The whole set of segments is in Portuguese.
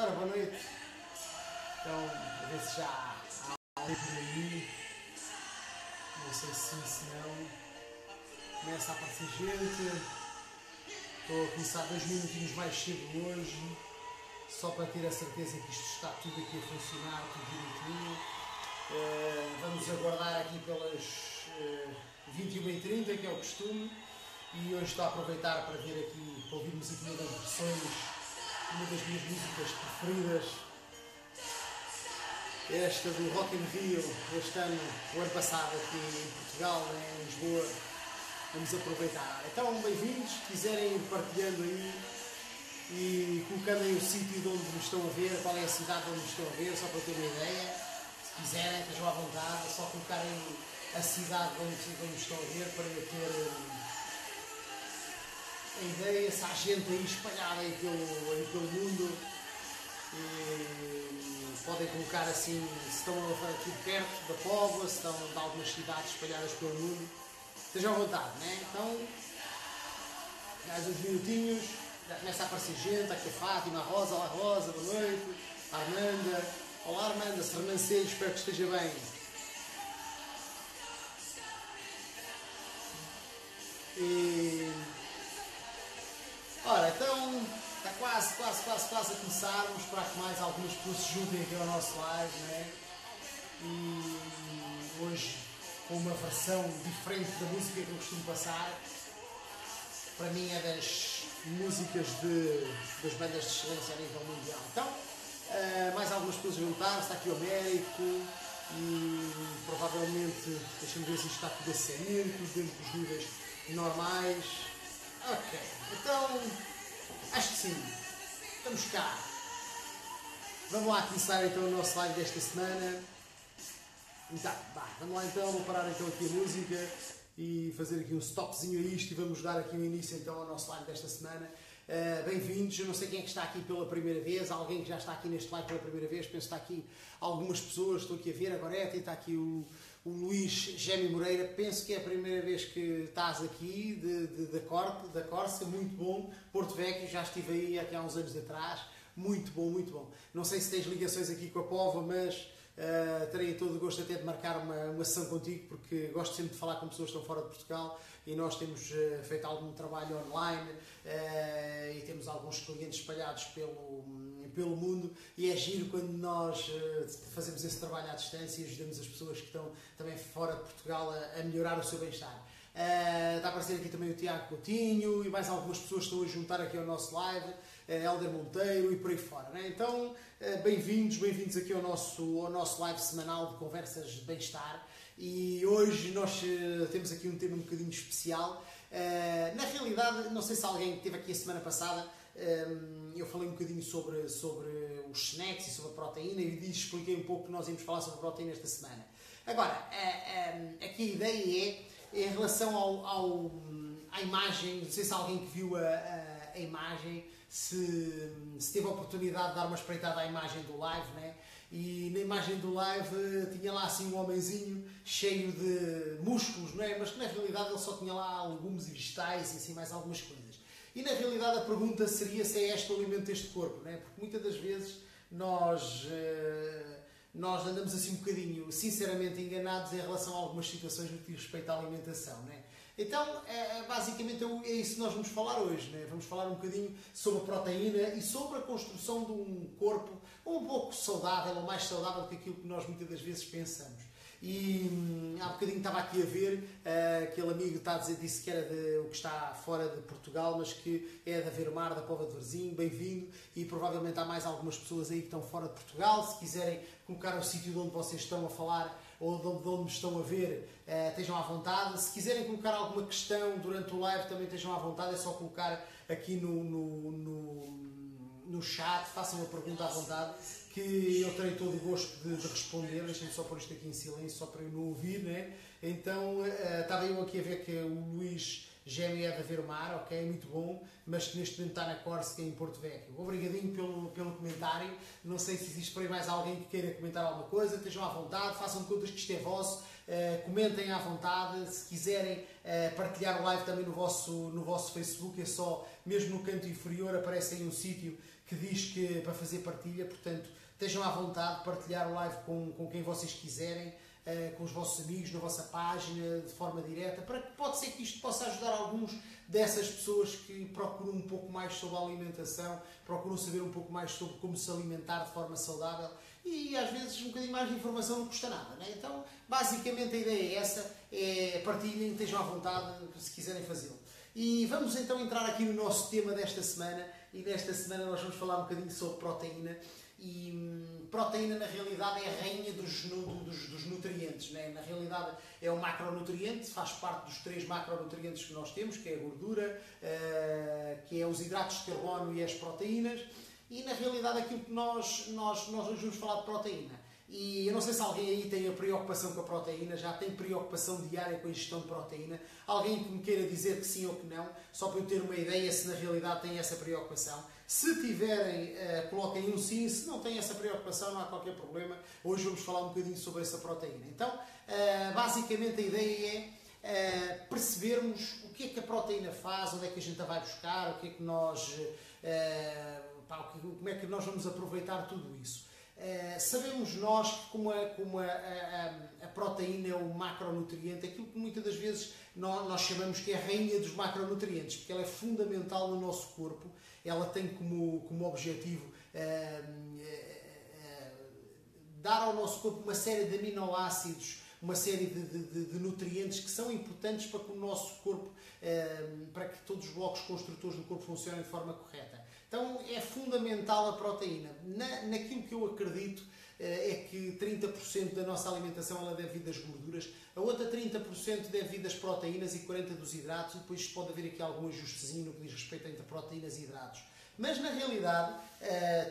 Ora, boa noite. Então, a ver se já há alguém por aí. Não sei se sim, se não. Começa a aparecer gente. Estou a começar 2 minutinhos mais cedo hoje, só para ter a certeza que isto está tudo aqui a funcionar, tudo direitinho. Vamos aguardar aqui pelas 21h30, que é o costume. E hoje estou a aproveitar para vir aqui, para ouvirmos aqui uma das versões, uma das minhas músicas preferidas. Esta do Rock in Rio, este ano, o ano passado, aqui em Portugal, em Lisboa. Vamos aproveitar. Então, bem-vindos, se quiserem ir partilhando aí e colocando aí o sítio de onde me estão a ver, qual é a cidade onde me estão a ver, só para ter uma ideia. Se quiserem, estejam à vontade, é só colocarem a cidade onde me estão a ver para eu ter a ideia, se há gente aí espalhada aí pelo mundo. E podem colocar assim, se estão aqui perto da Póvoa, se estão de algumas cidades espalhadas pelo mundo. Estejam à vontade, né? Então, mais uns minutinhos, já começa a aparecer gente, aqui a Fátima, a Rosa, olá Rosa, boa noite, a Armanda, olá Armanda, Sermancelho, espero que esteja bem. Ora, então, está quase a começar, vamos esperar que mais algumas pessoas se juntem aqui ao nosso live, né? E hoje, com uma versão diferente da música que eu costumo passar, para mim é das músicas das bandas de excelência a nível mundial. Então, mais algumas pessoas a juntar, está aqui o Américo e provavelmente, deixa-me ver se isto está tudo a sair, tudo dentro dos níveis normais. Ok, então, acho que sim, estamos cá. Vamos lá começar então o nosso live desta semana. Então, vamos lá então, vou parar então aqui a música e fazer aqui um stopzinho a isto e vamos dar aqui um início então ao nosso live desta semana. Bem-vindos, eu não sei quem é que está aqui pela primeira vez, alguém que já está aqui neste live pela primeira vez, penso que está aqui algumas pessoas, estou aqui a ver, agora está aqui o Luís Gêmeo Moreira, penso que é a primeira vez que estás aqui, da Córcega, muito bom, Porto Vecchio, já estive aí aqui há uns anos atrás, muito bom, muito bom. Não sei se tens ligações aqui com a Póvoa, mas terei todo o gosto até de marcar uma sessão contigo, porque gosto sempre de falar com pessoas que estão fora de Portugal e nós temos feito algum trabalho online e temos alguns clientes espalhados pelo mundo e é giro quando nós fazemos esse trabalho à distância e ajudamos as pessoas que estão também fora de Portugal a melhorar o seu bem-estar. Está a aparecer aqui também o Tiago Coutinho e mais algumas pessoas estão a juntar aqui ao nosso live, Helder Monteiro e por aí fora, né? Então, bem-vindos aqui ao nosso live semanal de conversas de bem-estar e hoje nós temos aqui um tema um bocadinho especial. Na realidade, não sei se alguém esteve aqui a semana passada, eu falei um bocadinho sobre os snacks e sobre a proteína e expliquei um pouco que nós íamos falar sobre a proteína esta semana. Agora, aqui a ideia é em relação à imagem, não sei se alguém que viu a imagem, se teve a oportunidade de dar uma espreitada à imagem do live, né? E na imagem do live tinha lá assim um homenzinho cheio de músculos, não é? Mas que na realidade ele só tinha lá legumes e vegetais e assim mais algumas coisas. E na realidade a pergunta seria se é este o alimento deste corpo, não é? Porque muitas das vezes nós andamos assim um bocadinho, sinceramente, enganados em relação a algumas situações no que diz respeito à alimentação, né? Então, basicamente é isso que nós vamos falar hoje, né? Vamos falar um bocadinho sobre a proteína e sobre a construção de um corpo um pouco saudável, ou mais saudável do que aquilo que nós muitas das vezes pensamos. E há bocadinho estava aqui a ver, aquele amigo disse que era o que está fora de Portugal, mas que é da Ver-Mar, da Póvoa de Varzim, bem-vindo, e provavelmente há mais algumas pessoas aí que estão fora de Portugal. Se quiserem colocar o sítio de onde vocês estão a falar ou de onde me estão a ver, estejam à vontade. Se quiserem colocar alguma questão durante o live, também estejam à vontade, é só colocar aqui no chat, façam a pergunta à vontade, que eu terei todo o gosto de responder. Deixem-me só pôr isto aqui em silêncio, só para eu não ouvir, né? Então, estava eu aqui a ver que o Luís Gêmeo é da Ver-Mar, ok, muito bom, mas que neste momento está na Córcega, em Porto Vecchio. Obrigadinho pelo comentário. Não sei se existe por aí mais alguém que queira comentar alguma coisa, estejam à vontade, façam de contas que isto é vosso, comentem à vontade. Se quiserem partilhar o live também no vosso Facebook, é só mesmo no canto inferior aparece aí um sítio que diz que para fazer partilha, portanto estejam à vontade de partilhar o live com quem vocês quiserem, com os vossos amigos, na vossa página, de forma direta, para que pode ser que isto possa ajudar alguns dessas pessoas que procuram um pouco mais sobre a alimentação, procuram saber um pouco mais sobre como se alimentar de forma saudável e às vezes um bocadinho mais de informação não custa nada, né? Então, basicamente a ideia é essa, partilhem, estejam à vontade se quiserem fazê-lo. E vamos então entrar aqui no nosso tema desta semana, e nesta semana nós vamos falar um bocadinho sobre proteína. E proteína na realidade é a rainha dos nutrientes, né? Na realidade é um macronutriente, faz parte dos 3 macronutrientes que nós temos, que é a gordura, que é os hidratos de carbono e as proteínas, e na realidade aquilo que nós hoje vamos falar de proteína. E eu não sei se alguém aí tem a preocupação com a proteína, já tem preocupação diária com a ingestão de proteína. Alguém que me queira dizer que sim ou que não, só para eu ter uma ideia se na realidade tem essa preocupação. Se tiverem, coloquem um sim. Se não têm essa preocupação, não há qualquer problema. Hoje vamos falar um bocadinho sobre essa proteína. Então, basicamente a ideia é percebermos o que é que a proteína faz, onde é que a gente a vai buscar, o que é que nós, como é que nós vamos aproveitar tudo isso. Sabemos nós que como a proteína é o macronutriente, aquilo que muitas das vezes nós chamamos que é a rainha dos macronutrientes, porque ela é fundamental no nosso corpo, ela tem como objetivo dar ao nosso corpo uma série de aminoácidos, uma série de nutrientes que são importantes para que o nosso corpo, para que todos os blocos construtores do corpo funcionem de forma correta. Então é fundamental a proteína. Naquilo que eu acredito é que 30% da nossa alimentação ela deve vir das gorduras, a outra 30% deve vir das proteínas e 40% dos hidratos, e depois pode haver aqui algum ajustezinho no que diz respeito entre proteínas e hidratos. Mas na realidade,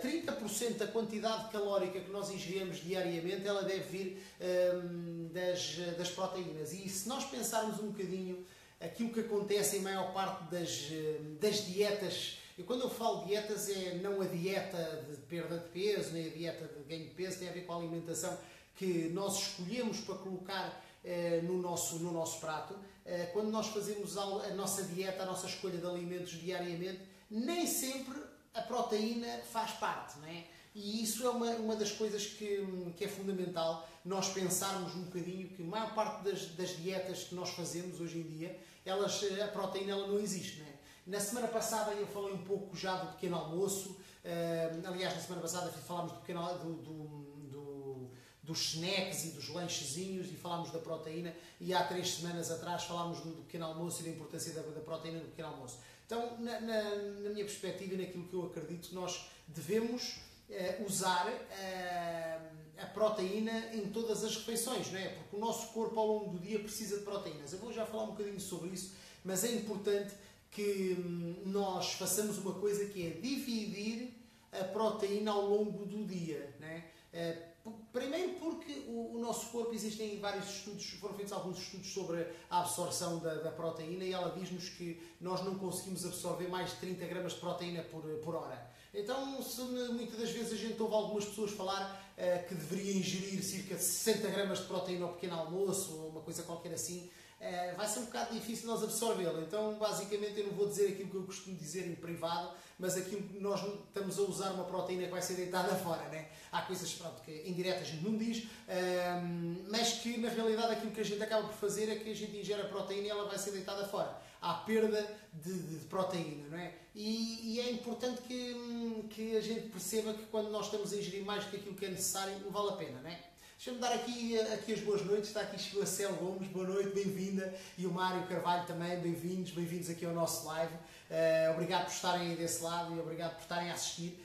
30% da quantidade calórica que nós ingerimos diariamente, ela deve vir das proteínas. E se nós pensarmos um bocadinho aquilo que acontece em maior parte das dietas, e quando eu falo dietas é não a dieta de perda de peso, nem a dieta de ganho de peso, tem a ver com a alimentação que nós escolhemos para colocar no nosso prato. Quando nós fazemos a nossa dieta, a nossa escolha de alimentos diariamente, nem sempre a proteína faz parte, não é? E isso é uma das coisas que é fundamental, nós pensarmos um bocadinho que a maior parte das dietas que nós fazemos hoje em dia, a proteína ela não existe, não é? Na semana passada eu falei um pouco já do pequeno almoço, aliás na semana passada falámos dos snacks e dos lanchezinhos e falámos da proteína, e há 3 semanas atrás falámos do pequeno almoço e da importância da proteína no pequeno almoço. Então, na minha perspectiva e naquilo que eu acredito, nós devemos usar a proteína em todas as refeições, não é? Porque o nosso corpo ao longo do dia precisa de proteínas. Eu vou já falar um bocadinho sobre isso, mas é importante que nós façamos uma coisa que é dividir a proteína ao longo do dia, não é? Primeiro porque o nosso corpo, existem vários estudos, foram feitos alguns estudos sobre a absorção da proteína, e ela diz-nos que nós não conseguimos absorver mais de 30 gramas de proteína por hora. Então, se muitas das vezes a gente ouve algumas pessoas falar que deveria ingerir cerca de 60 gramas de proteína ao pequeno almoço, ou uma coisa qualquer assim, vai ser um bocado difícil nós absorvê-la. Então, basicamente, eu não vou dizer aquilo que eu costumo dizer em privado, mas aquilo que nós estamos a usar uma proteína que vai ser deitada fora, né? Há coisas, pronto, que em direto a gente não diz, mas que na realidade aquilo que a gente acaba por fazer é que a gente ingere a proteína e ela vai ser deitada fora. Há perda de proteína, não é? E é importante que a gente perceba que quando nós estamos a ingerir mais do que aquilo que é necessário, não vale a pena, não é? Deixa-me dar aqui as boas noites. Está aqui a Cel Gomes, boa noite, bem-vinda. E o Mário Carvalho também, bem-vindos aqui ao nosso live. Obrigado por estarem aí desse lado e obrigado por estarem a assistir.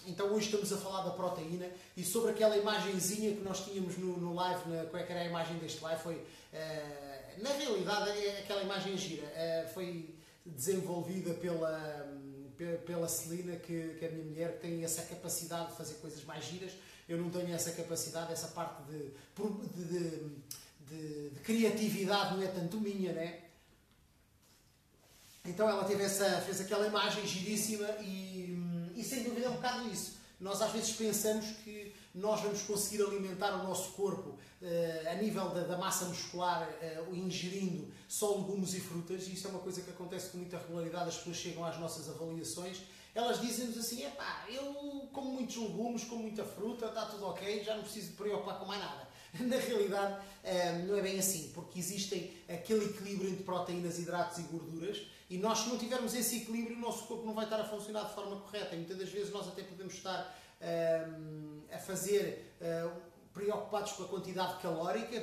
Então hoje estamos a falar da proteína e sobre aquela imagenzinha que nós tínhamos no live, qual é que era a imagem deste live, foi, na realidade, aquela imagem gira, foi desenvolvida pela Celina, que é a minha mulher, que tem essa capacidade de fazer coisas mais giras. Eu não tenho essa capacidade, essa parte de criatividade não é tanto minha, né? Então ela fez aquela imagem giríssima e sem dúvida é um bocado isso. nós às vezes pensamos que nós vamos conseguir alimentar o nosso corpo a nível da massa muscular ingerindo só legumes e frutas, e isso é uma coisa que acontece com muita regularidade. As pessoas chegam às nossas avaliações, elas dizem-nos assim: epá, eu como muitos legumes, como muita fruta, está tudo ok, já não preciso de preocupar com mais nada. Na realidade não é bem assim, porque existem aquele equilíbrio entre proteínas, hidratos e gorduras, e nós, se não tivermos esse equilíbrio, o nosso corpo não vai estar a funcionar de forma correta, e muitas das vezes nós até podemos estar a fazer preocupados com a quantidade calórica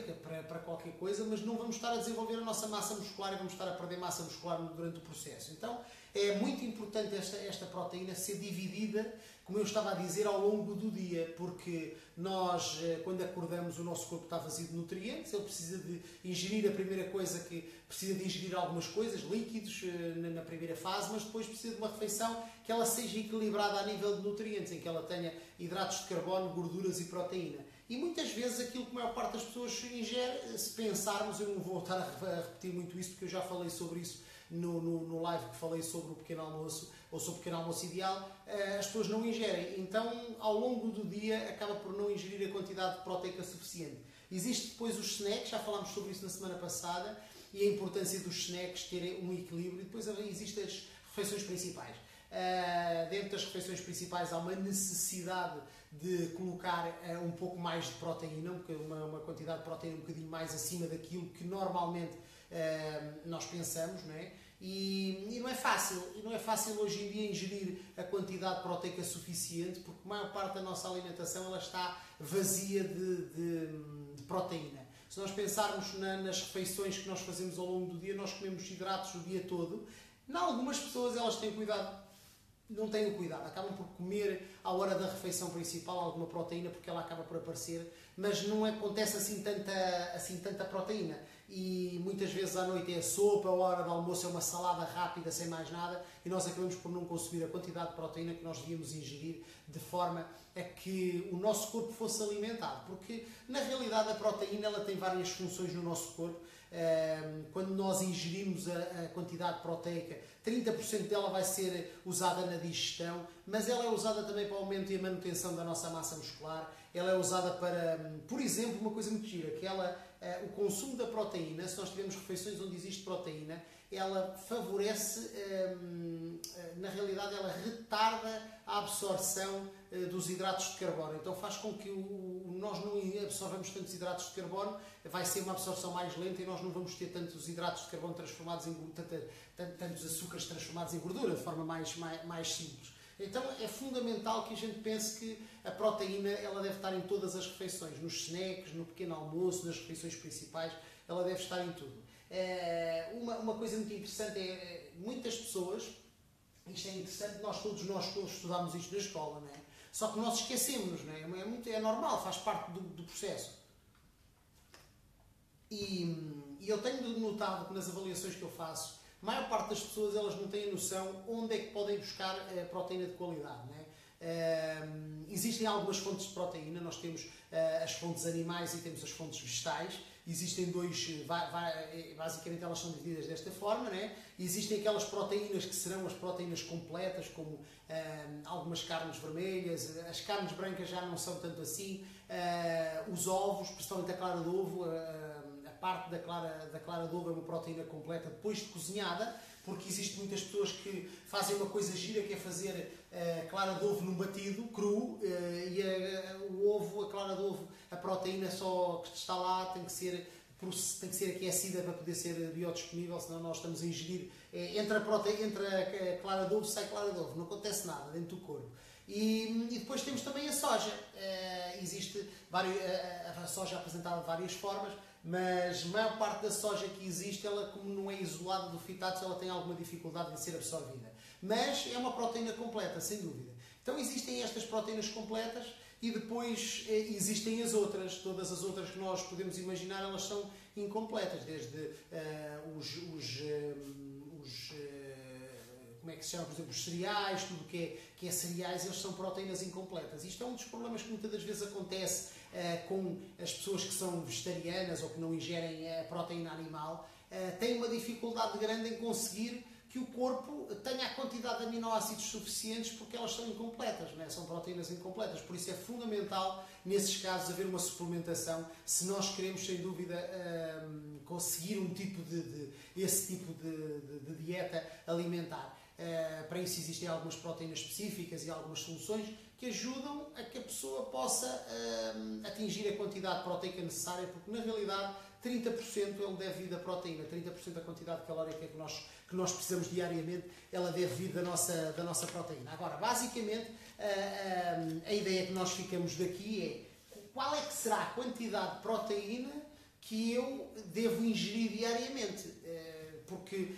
para qualquer coisa, mas não vamos estar a desenvolver a nossa massa muscular e vamos estar a perder massa muscular durante o processo. Então é muito importante esta proteína ser dividida, como eu estava a dizer, ao longo do dia, porque nós, quando acordamos, o nosso corpo está vazio de nutrientes, ele precisa de ingerir a primeira coisa que precisa de ingerir algumas coisas, líquidos, na primeira fase, mas depois precisa de uma refeição que ela seja equilibrada a nível de nutrientes, em que ela tenha hidratos de carbono, gorduras e proteína. E muitas vezes aquilo que a maior parte das pessoas ingere, se pensarmos, eu não vou estar a repetir muito isso, porque eu já falei sobre isso no live que falei sobre o pequeno almoço, ou sobre o pequeno almoço ideal, as pessoas não ingerem. Então, ao longo do dia, acaba por não ingerir a quantidade de proteica suficiente. Existe depois os snacks, já falámos sobre isso na semana passada, e a importância dos snacks terem um equilíbrio. E depois existem as refeições principais. Dentro das refeições principais há uma necessidade de colocar um pouco mais de proteína, uma quantidade de proteína um bocadinho mais acima daquilo que normalmente nós pensamos, não é? E não é fácil hoje em dia ingerir a quantidade proteica suficiente, porque a maior parte da nossa alimentação ela está vazia de proteína. Se nós pensarmos nas refeições que nós fazemos ao longo do dia, nós comemos hidratos o dia todo. Em algumas pessoas elas têm cuidado, não têm o cuidado, acabam por comer à hora da refeição principal alguma proteína porque ela acaba por aparecer, mas não acontece assim tanta proteína. E muitas vezes à noite é a sopa, a hora do almoço é uma salada rápida sem mais nada, e nós acabamos por não consumir a quantidade de proteína que nós devíamos ingerir, de forma a que o nosso corpo fosse alimentado, porque na realidade a proteína ela tem várias funções no nosso corpo. Quando nós ingerimos a quantidade proteica, 30% dela vai ser usada na digestão, mas ela é usada também para o aumento e a manutenção da nossa massa muscular. Ela é usada para, por exemplo, uma coisa muito gira, que o consumo da proteína, se nós tivermos refeições onde existe proteína, ela favorece, na realidade ela retarda a absorção dos hidratos de carbono. Então faz com que nós não absorvamos tantos hidratos de carbono, vai ser uma absorção mais lenta e nós não vamos ter tantos hidratos de carbono transformados tantos açúcares transformados em gordura, de forma mais simples. Então é fundamental que a gente pense que a proteína ela deve estar em todas as refeições, nos snacks, no pequeno almoço, nas refeições principais, ela deve estar em tudo. Uma coisa muito interessante é muitas pessoas, isto é interessante, todos nós estudámos isto na escola, não é? Só que nós esquecemos, não é? É normal, faz parte do processo. E eu tenho notado que nas avaliações que eu faço, a maior parte das pessoas elas não têm a noção onde é que podem buscar proteína de qualidade, não é? Existem algumas fontes de proteína, nós temos as fontes animais e temos as fontes vegetais. Existem basicamente elas são divididas desta forma, né? Existem aquelas proteínas que serão as proteínas completas, como algumas carnes vermelhas, as carnes brancas já não são tanto assim, os ovos, principalmente a clara de ovo, a parte da clara de ovo é uma proteína completa depois de cozinhada, porque existem muitas pessoas que fazem uma coisa gira, que é fazer clara de ovo num batido, cru, e o ovo, a clara de ovo, a proteína só que está lá tem que ser aquecida para poder ser biodisponível, senão nós estamos a ingerir, entra a clara de ovo, sai clara de ovo, não acontece nada dentro do corpo. E depois temos também a soja. Existe a soja apresentada de várias formas, mas a maior parte da soja que existe, ela, como não é isolada do fitato, ela tem alguma dificuldade em ser absorvida. Mas é uma proteína completa, sem dúvida. Então existem estas proteínas completas e depois existem as outras. Todas as outras que nós podemos imaginar, elas são incompletas. Desde como é que se chama, por exemplo, os cereais, tudo que é cereais, eles são proteínas incompletas. Isto é um dos problemas que muitas das vezes acontece com as pessoas que são vegetarianas ou que não ingerem proteína animal. Têm uma dificuldade grande em conseguir que o corpo tenha a quantidade de aminoácidos suficientes, porque elas são incompletas, não é? São proteínas incompletas. Por isso é fundamental, nesses casos, haver uma suplementação, se nós queremos, sem dúvida, conseguir esse tipo de dieta alimentar. Para isso existem algumas proteínas específicas e algumas soluções que ajudam a que a pessoa possa atingir a quantidade proteica necessária, porque na realidade 30% é o deve vir da proteína, 30% da quantidade calórica que nós precisamos diariamente, ela deve vir da nossa proteína. Agora, basicamente, a ideia que nós ficamos daqui é qual é que será a quantidade de proteína que eu devo ingerir diariamente, porque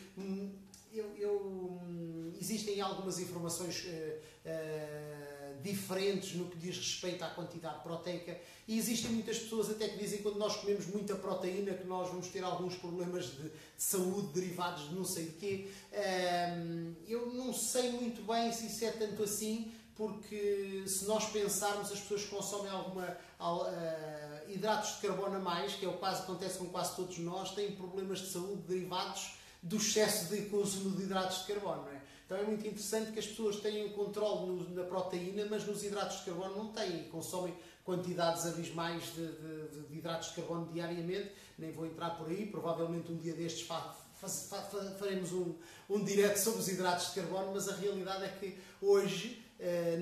existem algumas informações diferentes no que diz respeito à quantidade proteica, e existem muitas pessoas até que dizem que quando nós comemos muita proteína que nós vamos ter alguns problemas de saúde derivados de não sei de quê. Eu não sei muito bem se isso é tanto assim, porque se nós pensarmos, as pessoas que consomem hidratos de carbono a mais, que é o que acontece com quase todos nós, têm problemas de saúde derivados do excesso de consumo de hidratos de carbono, não é? Então é muito interessante que as pessoas tenham controle na proteína, mas nos hidratos de carbono não têm, e consomem quantidades abismais de hidratos de carbono diariamente. Nem vou entrar por aí, provavelmente um dia destes faremos um direto sobre os hidratos de carbono, mas a realidade é que hoje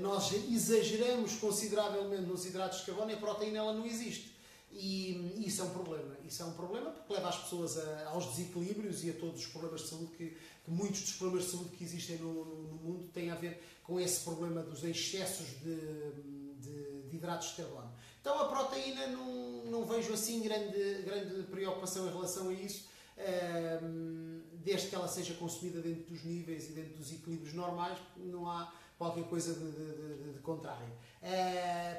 nós exageramos consideravelmente nos hidratos de carbono e a proteína ela não existe. E isso é um problema. Isso é um problema porque leva as pessoas aos desequilíbrios e a todos os problemas de saúde que muitos dos problemas de saúde que existem no mundo têm a ver com esse problema dos excessos de hidratos de carbono. Então a proteína não vejo assim grande preocupação em relação a isso, desde que ela seja consumida dentro dos níveis e dentro dos equilíbrios normais, não há qualquer coisa de contrário.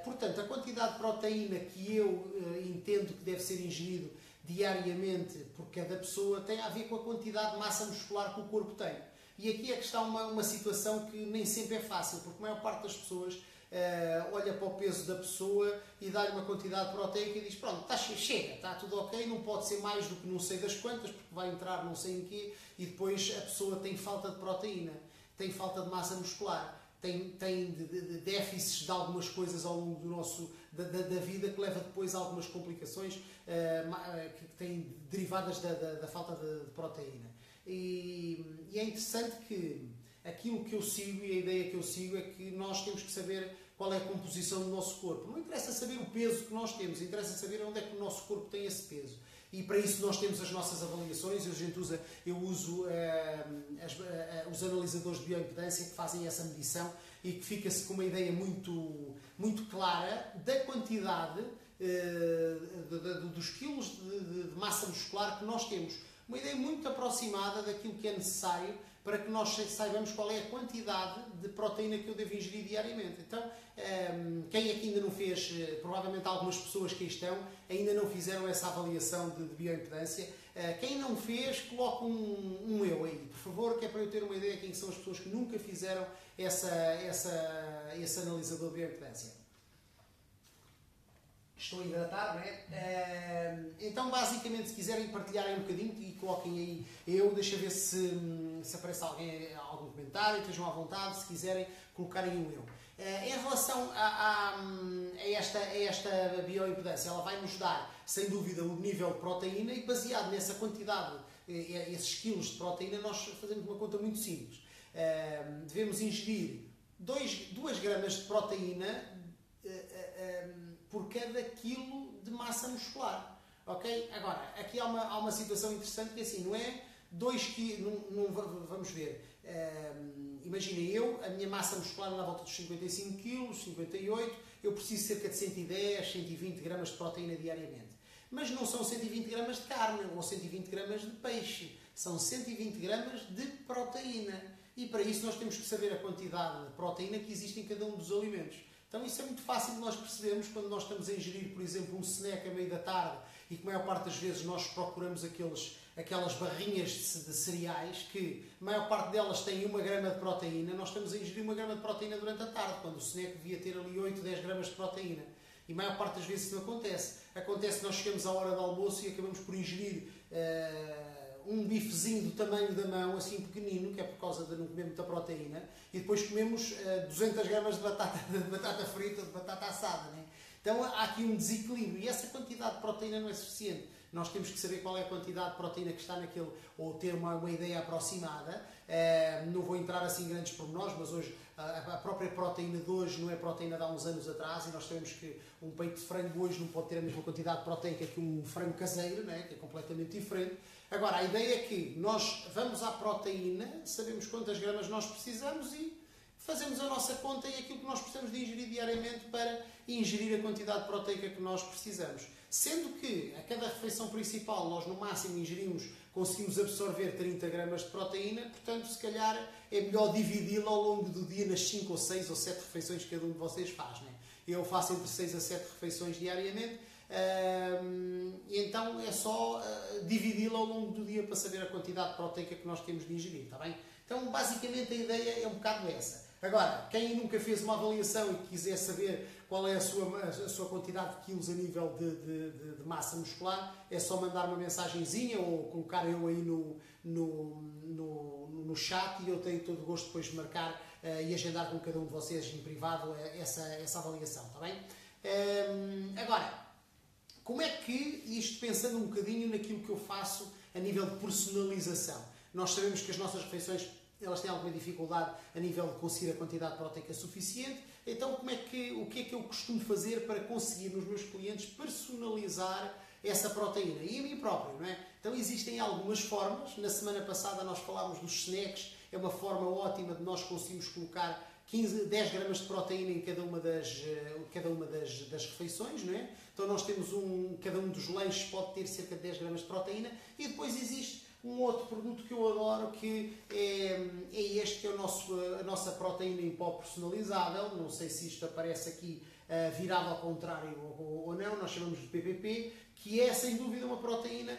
Portanto, a quantidade de proteína que eu entendo que deve ser ingerido diariamente por cada pessoa tem a ver com a quantidade de massa muscular que o corpo tem. E aqui é que está uma situação que nem sempre é fácil, porque a maior parte das pessoas olha para o peso da pessoa e dá-lhe uma quantidade proteica e diz: pronto, chega, está tudo ok, não pode ser mais do que não sei das quantas, porque vai entrar não sei em quê, e depois a pessoa tem falta de proteína, tem falta de massa muscular, tem déficits de algumas coisas ao longo da vida, que leva depois a algumas complicações que têm derivadas da falta de proteína. E é interessante que aquilo que eu sigo e a ideia que eu sigo é que nós temos que saber qual é a composição do nosso corpo. Não interessa saber o peso que nós temos, interessa saber onde é que o nosso corpo tem esse peso. E para isso nós temos as nossas avaliações. Eu uso os analisadores de bioimpedância que fazem essa medição e que fica-se com uma ideia muito clara da quantidade dos quilos de massa muscular que nós temos. Uma ideia muito aproximada daquilo que é necessário para que nós saibamos qual é a quantidade de proteína que eu devo ingerir diariamente. Então, quem aqui ainda não fez, provavelmente algumas pessoas que aí estão, ainda não fizeram essa avaliação de bioimpedância. Quem não fez, coloque um eu aí, por favor, que é para eu ter uma ideia de quem são as pessoas que nunca fizeram esse analisador de bioimpedância. Estou a hidratar, não é? Então, basicamente, se quiserem partilharem um bocadinho e coloquem aí deixa ver se aparece algum comentário, estejam à vontade, se quiserem colocarem um eu. Em relação a esta bioimpedância, ela vai nos dar, sem dúvida, o nível de proteína, e baseado nessa quantidade, esses quilos de proteína, nós fazemos uma conta muito simples. Devemos ingerir 2 gramas de proteína por cada quilo de massa muscular, ok? Agora, aqui há uma situação interessante que assim, não é 2 quilos, vamos ver, imaginem a minha massa muscular na volta dos 55 quilos, 58, eu preciso cerca de 110, 120 gramas de proteína diariamente. Mas não são 120 gramas de carne ou 120 gramas de peixe, são 120 gramas de proteína. E para isso nós temos que saber a quantidade de proteína que existe em cada um dos alimentos. Então isso é muito fácil de nós percebermos quando nós estamos a ingerir, por exemplo, um snack a meio da tarde e que a maior parte das vezes nós procuramos aquelas barrinhas de cereais que a maior parte delas têm 1 grama de proteína. Nós estamos a ingerir 1 grama de proteína durante a tarde, quando o snack devia ter ali 8, 10 gramas de proteína. E a maior parte das vezes isso não acontece. Acontece que nós chegamos à hora do almoço e acabamos por ingerir um bifezinho do tamanho da mão, assim pequenino, que é por causa de não comer muita proteína, e depois comemos 200 gramas de batata frita, de batata assada, né? Então há aqui um desequilíbrio, e essa quantidade de proteína não é suficiente. Nós temos que saber qual é a quantidade de proteína que está naquele, ou ter uma ideia aproximada. Não vou entrar assim em grandes pormenores, mas hoje a própria proteína de hoje não é a proteína de há uns anos atrás, e nós sabemos que um peito de frango hoje não pode ter a mesma quantidade de proteica que um frango caseiro, né? Que é completamente diferente. Agora, a ideia é que nós vamos à proteína, sabemos quantas gramas nós precisamos e fazemos a nossa conta e aquilo que nós precisamos de ingerir diariamente para ingerir a quantidade proteica que nós precisamos. Sendo que a cada refeição principal nós no máximo conseguimos absorver 30 gramas de proteína, portanto se calhar é melhor dividi-la ao longo do dia nas 5 ou 6 ou 7 refeições que cada um de vocês faz, né? Eu faço entre 6 a 7 refeições diariamente, e então é só dividi-la ao longo do dia para saber a quantidade proteica que nós temos de ingerir, está bem? Então basicamente a ideia é um bocado essa. Agora, quem nunca fez uma avaliação e quiser saber qual é a sua quantidade de quilos a nível de massa muscular, é só mandar uma mensagenzinha ou colocar eu aí no chat, e eu tenho todo o gosto depois de marcar e agendar com cada um de vocês em privado essa avaliação, está bem? Agora, como é que, isto pensando um bocadinho naquilo que eu faço a nível de personalização, nós sabemos que as nossas refeições elas têm alguma dificuldade a nível de conseguir a quantidade proteica suficiente, então o que é que eu costumo fazer para conseguir nos meus clientes personalizar essa proteína? E a mim próprio, não é? Então existem algumas formas. Na semana passada nós falámos dos snacks, é uma forma ótima de nós conseguirmos colocar 10 gramas de proteína em cada uma das refeições, não é? Então nós temos cada um dos lanches pode ter cerca de 10 gramas de proteína, e depois existe um outro produto que eu adoro, que é este, que é a nossa proteína em pó personalizável. Não sei se isto aparece aqui virado ao contrário ou não, nós chamamos de PPP, que é sem dúvida uma proteína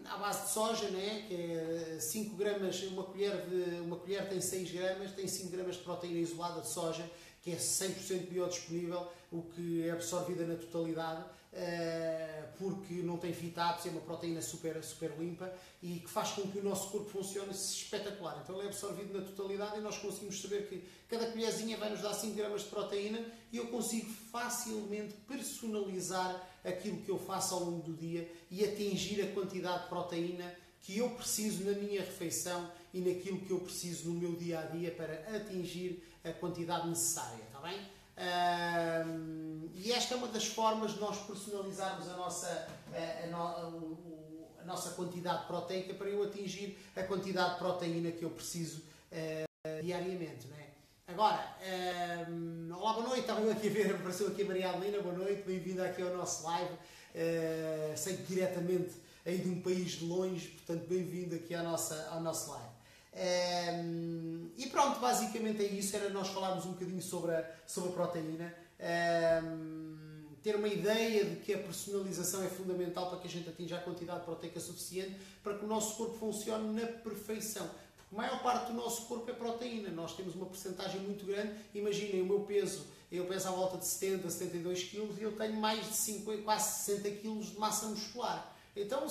à base de soja, né? Que é 5 gramas, uma colher tem 6 gramas, tem 5 gramas de proteína isolada de soja, que é 100% biodisponível, o que é absorvida na totalidade, porque não tem fitatos, é uma proteína super limpa e que faz com que o nosso corpo funcione espetacular. Então ele é absorvido na totalidade e nós conseguimos saber que cada colherzinha vai nos dar 5 gramas de proteína, e eu consigo facilmente personalizar aquilo que eu faço ao longo do dia e atingir a quantidade de proteína que eu preciso na minha refeição e naquilo que eu preciso no meu dia a dia para atingir a quantidade necessária, está bem? E esta é uma das formas de nós personalizarmos a nossa quantidade proteica para eu atingir a quantidade de proteína que eu preciso diariamente, não é? Agora, olá, boa noite, estava eu aqui a ver, apareceu aqui a Maria Adelina, boa noite, bem-vinda aqui ao nosso live, sei que diretamente aí de um país de longe, portanto bem-vindo aqui ao nosso live. E pronto, basicamente é isso, era nós falarmos um bocadinho sobre a proteína, ter uma ideia de que a personalização é fundamental para que a gente atinja a quantidade proteica suficiente para que o nosso corpo funcione na perfeição. Porque a maior parte do nosso corpo é proteína, nós temos uma percentagem muito grande. Imaginem o meu peso, eu peso à volta de 70, 72 kg e eu tenho mais de quase 60 kg de massa muscular. Então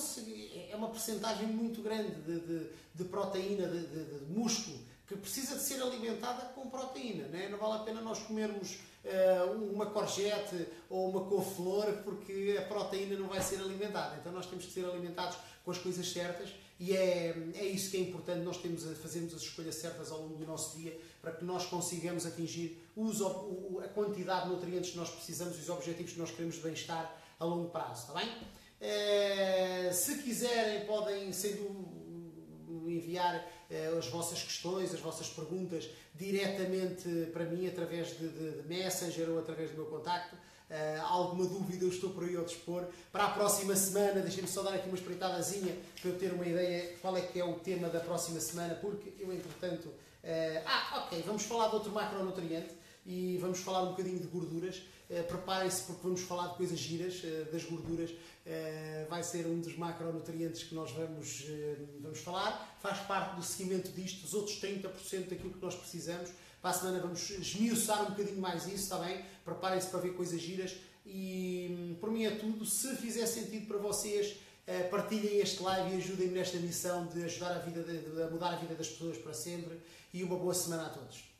é uma percentagem muito grande de proteína, de músculo, que precisa de ser alimentada com proteína, né? Não vale a pena nós comermos uma courgette ou uma couve-flor, porque a proteína não vai ser alimentada. Então nós temos que ser alimentados com as coisas certas, e é isso que é importante, nós fazermos as escolhas certas ao longo do nosso dia para que nós consigamos atingir a quantidade de nutrientes que nós precisamos e os objetivos que nós queremos de bem-estar a longo prazo, está bem? Se quiserem, podem enviar as vossas questões, as vossas perguntas diretamente para mim através de Messenger ou através do meu contacto. Alguma dúvida, eu estou por aí ao dispor. Para a próxima semana, deixem-me só dar aqui uma espreitadazinha para eu ter uma ideia qual é que é o tema da próxima semana, porque eu entretanto... ok, vamos falar de outro macronutriente e vamos falar um bocadinho de gorduras. Preparem-se, porque vamos falar de coisas giras, das gorduras. Vai ser um dos macronutrientes que nós vamos falar. Faz parte do seguimento disto, os outros 30% daquilo que nós precisamos. Para a semana vamos esmiuçar um bocadinho mais isso, está bem? Preparem-se para ver coisas giras. E por mim é tudo. Se fizer sentido para vocês Partilhem este live e ajudem-me nesta missão de ajudar a mudar a vida das pessoas para sempre. E uma boa semana a todos.